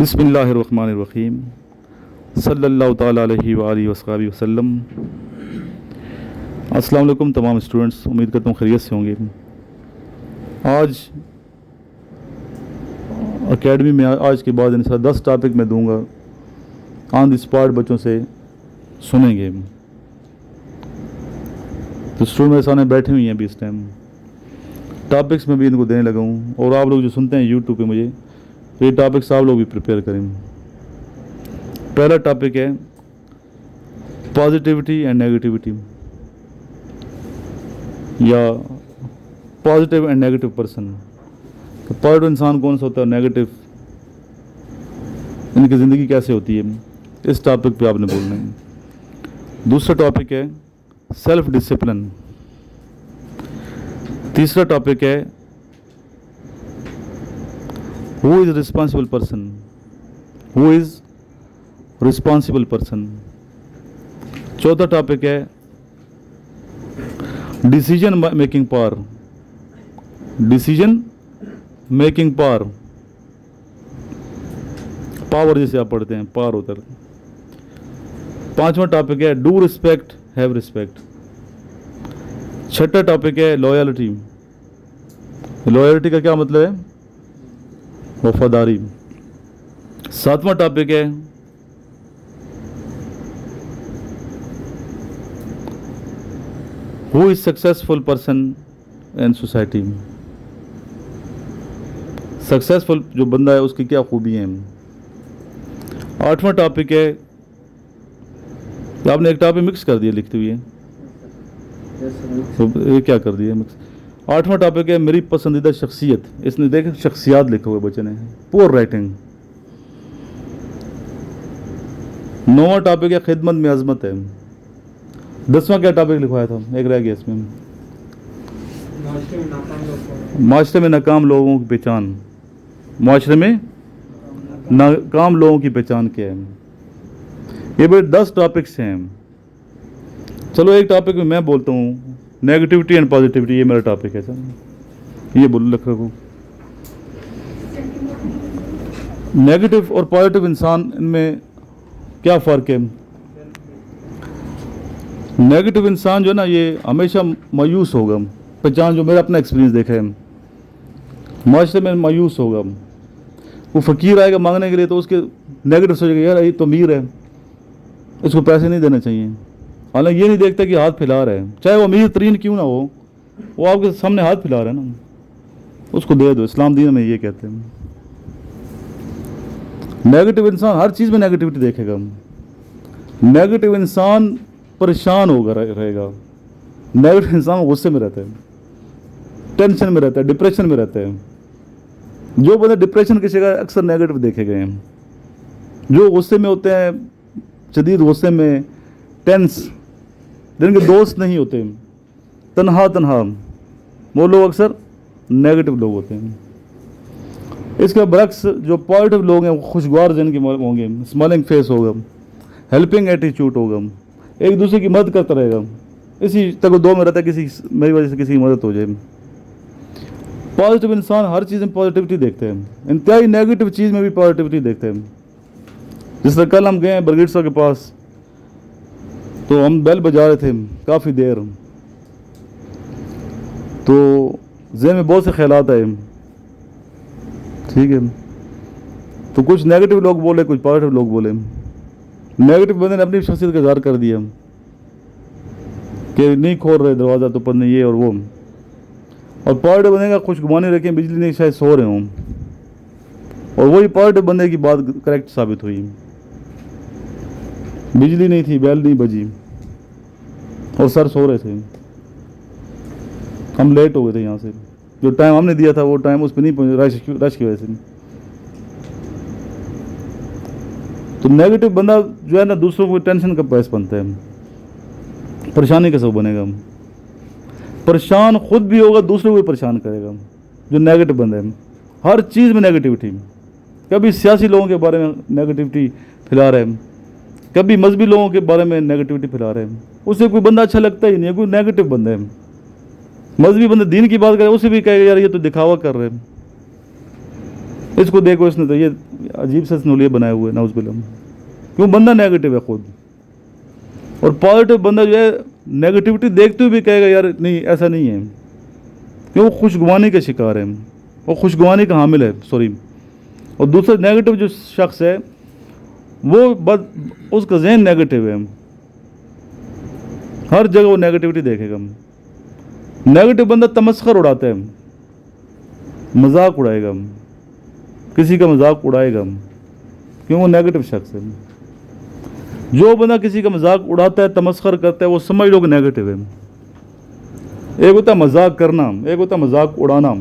बिस्मिल्लाहिर्रहमानिर्रहीम सल्लल्लाहु ताला अलैहि वआलिहि वसल्लम। अस्सलाम वालेकुम तमाम स्टूडेंट्स, उम्मीद करता हूँ खैरियत से होंगे। आज एकेडमी में आज के बाद इंशाअल्लाह 10 टॉपिक मैं दूंगा, ऑन द स्पॉट बच्चों से सुनेंगे। तो स्टूडेंट मेरे सामने बैठे हुए हैं अभी इस टाइम, टॉपिक्स में भी इनको देने लगा हूँ, और आप लोग जो सुनते हैं यूट्यूब पे मुझे, तो ये टॉपिक्स आप लोग भी प्रिपेयर करें। पहला टॉपिक है पॉजिटिविटी एंड नेगेटिविटी, या पॉजिटिव एंड नेगेटिव पर्सन। तो पॉजिटिव इंसान कौन सा होता है, नेगेटिव इनकी ज़िंदगी कैसे होती है, इस टॉपिक पे आपने बोलना है। दूसरा टॉपिक है सेल्फ डिसिप्लिन। तीसरा टॉपिक है who is responsible person, who is responsible person. चौथा टॉपिक है decision making power, decision making power, power जिसे आप पढ़ते हैं, पावर होता है। पांचवा टॉपिक है डू रिस्पेक्ट हैव रिस्पेक्ट। छठा टॉपिक है लॉयल्टी। लॉयल्टी का क्या मतलब है, वफादारी। सातवां टॉपिक है who is successful person in society. Successful जो बंदा है उसकी क्या खूबियाँ हैं। आठवां टॉपिक है, आपने एक टॉपिक मिक्स कर दिया लिखते हुए, तो ये क्या कर दिया मिक्स। आठवां टॉपिक है मेरी पसंदीदा शख्सियत। इसने देखे शख्सियात लिखा हुआ बच्चे ने, पुअर राइटिंग। नौवां टॉपिक है खिदमत में अजमत है। 10वां क्या टॉपिक लिखवाया था, एक रह गया इसमें, माशरे में नाकाम लोगों की पहचान। माशरे में नाकाम लोगों की पहचान क्या है। ये भाई 10 टॉपिक्स हैं। चलो एक टॉपिक में मैं बोलता हूँ, नेगेटिविटी एंड पॉजिटिविटी, ये मेरा टॉपिक है सर, ये बोल रख रखो। नेगेटिव और पॉजिटिव इंसान, इनमें क्या फ़र्क है। नेगेटिव इंसान जो है ना, ये हमेशा मायूस होगा। पहचान जो मेरा अपना एक्सपीरियंस देखा है, माशरे में मायूस होगा। वो फ़कीर आएगा मांगने के लिए तो उसके नेगेटिव सोचेगा, यार ये तो अमीर है, इसको पैसे नहीं देने चाहिए। हालांकि ये नहीं देखता कि हाथ फैला रहा है, चाहे वो अमीर तरीन क्यों ना हो, वो आपके सामने हाथ फैला रहा है ना, उसको दे दो। इस्लाम दीन में ये कहते हैं। नेगेटिव इंसान हर चीज़ में नेगेटिविटी देखेगा। नेगेटिव इंसान परेशान होगा रहेगा। नेगेटिव इंसान गुस्से में रहता है, टेंशन में रहता है, डिप्रेशन में रहता है। जो बंदे डिप्रेशन की जगह अक्सर नेगेटिव देखे गए हैं। जो गुस्से में होते हैं, शदीद गुस्से में, टेंस, जिनके दोस्त नहीं होते, तन्हा तन्हा, वो लोग अक्सर नेगेटिव लोग होते हैं। इसके बरक्स जो पॉजिटिव लोग हैं, वो खुशगवार जिनके होंगे, स्माइलिंग फेस होगा, हेल्पिंग एटीट्यूड होगा, एक दूसरे की मदद करता रहेगा। इसी तक दो में रहता है, किसी मेरी वजह से किसी की मदद हो जाए। पॉजिटिव इंसान हर चीज़ में पॉजिटिविटी देखते हैं, इंतहाई नेगेटिव चीज़ में भी पॉजिटिविटी देखते हैं। जिस तरह कल हम गए हैं बरगीट साहब के पास, तो हम बेल बजा रहे थे काफ़ी देर, तो ज़हन में बहुत से ख्यालात आए, ठीक है। तो कुछ नेगेटिव लोग बोले, कुछ पॉजिटिव लोग बोले। नेगेटिव बंदे ने अपनी शख्सियत का इज़हार कर दिया कि नहीं खोल रहे दरवाज़ा, तो पर नहीं ये और वो। और पॉजिटिव बंदे का खुशगुमानी रखें, बिजली नहीं, शायद सो रहे हों, और वही पॉजिटिव बंदे की बात करेक्ट साबित हुई। बिजली नहीं थी, बेल नहीं बजी, और सर सो रहे थे। हम लेट हो गए थे यहाँ से, जो टाइम हमने दिया था वो टाइम उस पर नहीं पहुँचे, रश की वजह से। तो नेगेटिव बंदा जो है ना, दूसरों को टेंशन का बायस बनता है, परेशानी का सबब बनेगा। परेशान खुद भी होगा, दूसरों को भी परेशान करेगा। जो नेगेटिव बंदा है, हर चीज़ में नेगेटिविटी। कभी सियासी लोगों के बारे में नेगेटिविटी फैला रहे हैं, कभी मजहबी लोगों के बारे में नेगेटिविटी फैला रहे हैं। उसे कोई बंदा अच्छा लगता ही नहीं है, कोई नेगेटिव बंदा है। मजहबी बंदे दीन की बात करे, उसे भी कहेगा यार ये तो दिखावा कर रहे हैं, इसको देखो इसने तो ये अजीब से नौलिया बनाए हुए नाउज़ बिल्लाह, क्यों बंदा नेगेटिव है खुद, और पॉजिटिव बंदा जो है नेगेटिविटी देखते हुए भी कहेगा यार नहीं ऐसा नहीं है, क्यों वो खुशगवानी का शिकार है, वो खुशगवानी का हामिल है, सॉरी। और दूसरा नेगेटिव जो शख्स है वो बस उसका जहन नेगेटिव है, हर जगह वो नेगेटिविटी देखेगा। नेगेटिव बंदा तमस्खर उड़ाता है, मजाक उड़ाएगा, किसी का मजाक उड़ाएगा, क्यों वो नेगेटिव शख्स है। जो बंदा किसी का मजाक उड़ाता है, तमस्खर करता है, वो समझ लो कि नेगेटिव है। एक होता है मजाक करना, एक होता है मजाक उड़ाना।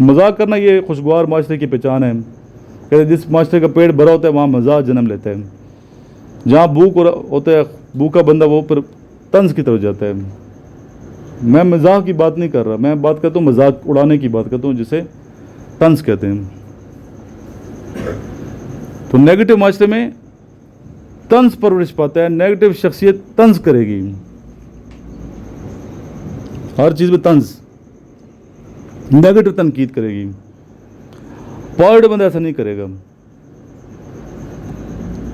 मजाक करना ये खुशगवार माशरे की पहचान है, कि जिस माशरे का पेट भरा होता है वहाँ मजाक जन्म लेता है। जहाँ भूख होता है, भूखा बंदा वो फिर तंज की तरफ जाता है। मैं मजाक की बात नहीं कर रहा, मैं बात करता हूँ मजाक उड़ाने की बात करता हूँ, जिसे तंज कहते हैं। तो नेगेटिव माशरे में तंज परवरिश पाता है, नेगेटिव शख्सियत तंज करेगी, हर चीज़ में तंज, नेगेटिव तनकीद करेगी। पॉजिटिव बंदा ऐसा नहीं करेगा।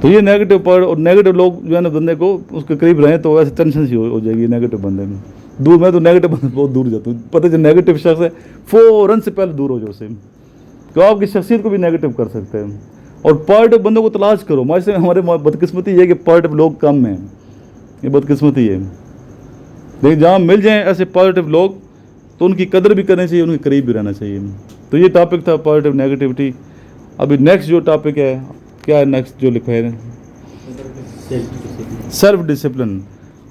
तो ये नेगेटिव पॉइंट, और नेगेटिव लोग जो है ना बंदे को उसके करीब रहें तो ऐसे टेंशन सी हो जाएगी नेगेटिव बंदे में। दूर, मैं तो नेगेटिव बंदे बहुत दूर जाता हूँ, पता जो नेगेटिव शख्स है फ़ौरन से पहले दूर हो जाओ उससे, तो आपकी शख्सियत को भी नेगेटिव कर सकते हैं। और पॉजिटिव बंदों को तलाश करो। हमारे हमारे बदकिस्मती ये है कि पॉजिटिव लोग कम हैं, ये बदकिस्मती है। लेकिन जहाँ मिल जाएँ ऐसे पॉजिटिव लोग तो उनकी कदर भी करनी चाहिए, उनके करीब भी रहना चाहिए। तो ये टॉपिक था पॉजिटिव नेगेटिविटी। अभी नेक्स्ट जो टॉपिक है, क्या है नेक्स्ट जो लिखा है, सेल्फ डिसिप्लिन।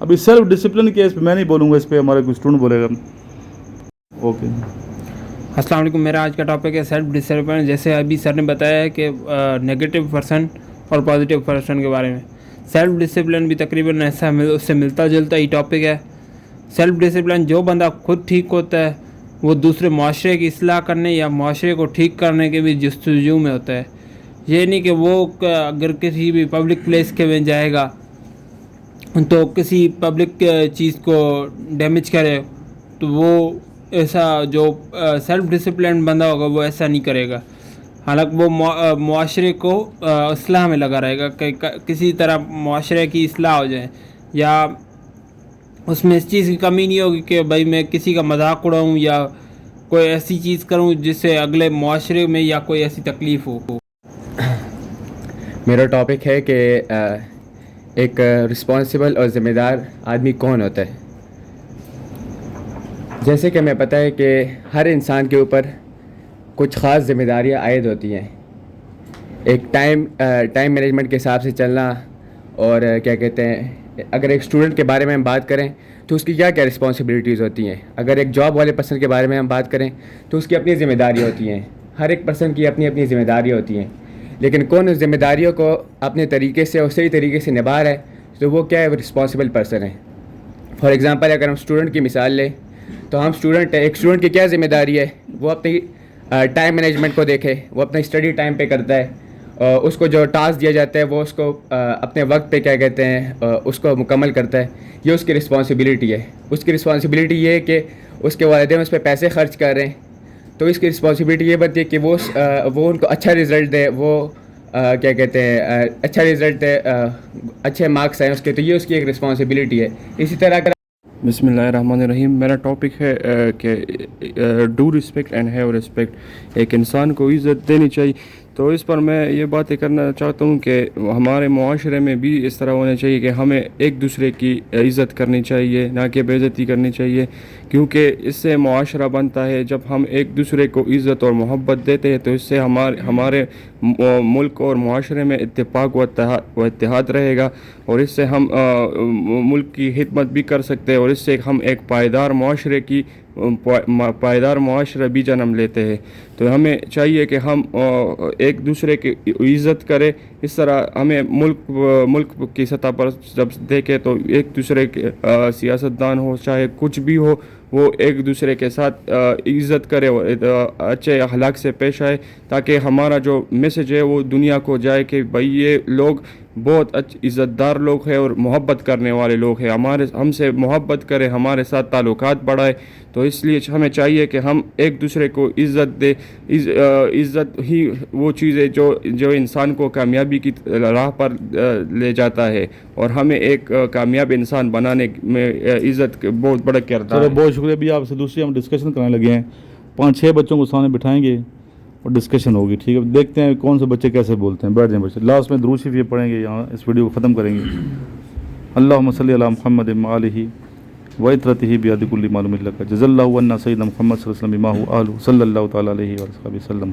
अभी सेल्फ डिसिप्लिन के इस पे मैं नहीं बोलूँगा, इस पे हमारा कोई स्टूडेंट बोलेगा। ओके, अस्सलाम वालेकुम। मेरा आज का टॉपिक है सेल्फ डिसिप्लिन। जैसे अभी सर ने बताया है कि नेगेटिव पर्सन और पॉजिटिव पर्सन के बारे में, सेल्फ डिसिप्लिन भी तकरीबन ऐसा उससे मिलता जुलता ही टॉपिक है। सेल्फ डिसिप्लिन, जो बंदा खुद ठीक होता है वो दूसरे माशरे की इस्लाह करने या माशरे को ठीक करने के भी जस्तजू में होता है। ये नहीं कि वो अगर किसी भी पब्लिक प्लेस के में जाएगा तो किसी पब्लिक चीज़ को डैमेज करे, तो वो ऐसा जो सेल्फ डिसिप्लिन बंदा होगा वो ऐसा नहीं करेगा। हालांकि वो मुआशरे को इस्लाह में लगा रहेगा कि किसी तरह मुआशरे की इस्लाह हो जाए, या उसमें इस चीज़ की कमी नहीं होगी कि भाई मैं किसी का मजाक उड़ाऊँ या कोई ऐसी चीज़ करूँ जिससे अगले मुआशरे में या कोई ऐसी तकलीफ़ हो। मेरा टॉपिक है कि एक रिस्पॉन्सिबल और ज़िम्मेदार आदमी कौन होता है। जैसे कि हमें पता है कि हर इंसान के ऊपर कुछ ख़ास ज़िम्मेदारियाँ आयद होती हैं। एक टाइम मैनेजमेंट के हिसाब से चलना, और क्या कहते हैं, अगर एक स्टूडेंट के बारे में हम बात करें तो उसकी क्या क्या रिस्पॉन्सिबिलिटीज़ होती हैं। अगर एक जॉब वाले पर्सन के बारे में हम बात करें तो उसकी अपनी ज़िम्मेदारी होती हैं। हर एक पर्सन की अपनी अपनी ज़िम्मेदारी होती हैं, लेकिन कौन उस ज़िम्मेदारियों को अपने तरीके से और सही तरीके से निभा रहा है, तो वो क्या है, रिस्पॉन्सिबल पर्सन है। फॉर एग्ज़ाम्पल, अगर हम स्टूडेंट की मिसाल लें तो हम स्टूडेंट है, एक स्टूडेंट की क्या ज़िम्मेदारी है, वो अपनी टाइम मैनेजमेंट को देखे, वो अपना स्टडी टाइम पे करता है, और उसको जो टास्क दिया जाता है वो उसको अपने वक्त पे क्या कहते हैं उसको मुकम्मल करता है। ये उसकी रिस्पॉन्सिबिलिटी है। उसकी रिस्पॉन्सिबिलिटी ये है कि उसके वालिदैन उस पर पैसे खर्च कर रहे हैं, तो इसकी रिस्पॉन्सिबिलिटी ये बनती है कि वो उनको अच्छा रिज़ल्ट दे, वो क्या कहते हैं अच्छा रिज़ल्ट दे, अच्छे मार्क्स आए उसके, तो ये उसकी एक रिस्पॉन्सिबिलिटी है। इसी तरह अगर बिस्मिल्लाहिर्रहमानिर्रहीम। मेरा टॉपिक है कि do respect and have respect. एक इंसान को इज़्ज़त देनी चाहिए। तो इस पर मैं ये बातें करना चाहता हूँ कि हमारे मुआशरे में भी इस तरह होना चाहिए कि हमें एक दूसरे की इज़्ज़त करनी चाहिए, ना कि बेइज़्ज़ती करनी चाहिए, क्योंकि इससे मुआशरा बनता है। जब हम एक दूसरे को इज़्ज़त और मोहब्बत देते हैं तो इससे हमारे मुल्क और मुआशरे में इत्तेफाक व इत्तेहाद रहेगा, और इससे हम मुल्क की खिदमत भी कर सकते हैं, और इससे हम एक पायदार मुआशरा भी जन्म लेते हैं। तो हमें चाहिए कि हम एक दूसरे की इज़्ज़त करें। इस तरह हमें मुल्क की सतह पर जब देखें तो एक दूसरे के सियासतदान हो चाहे कुछ भी हो, वो एक दूसरे के साथ इज़्ज़त करे और अच्छे अखलाक से पेश आए, ताकि हमारा जो मैसेज है वो दुनिया को जाए कि भाई ये लोग بہت عزت دار لوگ ہیں اور محبت کرنے والے لوگ ہیں. ہم سے محبت کرے, ہمارے ساتھ تعلقات بڑھائے. تو اس لیے ہمیں چاہیے کہ ہم ایک دوسرے کو عزت دے. عزت ہی وہ چیز ہے جو انسان کو کامیابی کی راہ پر لے جاتا ہے, اور ہمیں ایک کامیاب انسان بنانے میں عزت بہت بڑا کردار چلو ہے. بہت شکریہ. ابھی آپ سے دوسری ہم ڈسکشن کرنے لگے ہیں. 5-6 بچوں کو سامنے بٹھائیں گے اور ڈسکشن ہوگی, ٹھیک ہے. دیکھتے ہیں کون سے بچے کیسے بولتے ہیں. بیٹھ جائیں بچے. لاسٹ میں درود شریف یہ پڑھیں گے, یہاں اس ویڈیو کو ختم کریں گے. اللہم صلی علی محمد وآلہ وعطرتہ بیاد کل معلوم لک جزا اللہ عنا سیدنا محمد صلی اللہ علیہ وسلم بما هو اہلہ صلی اللہ تعالی علیہ وسلم.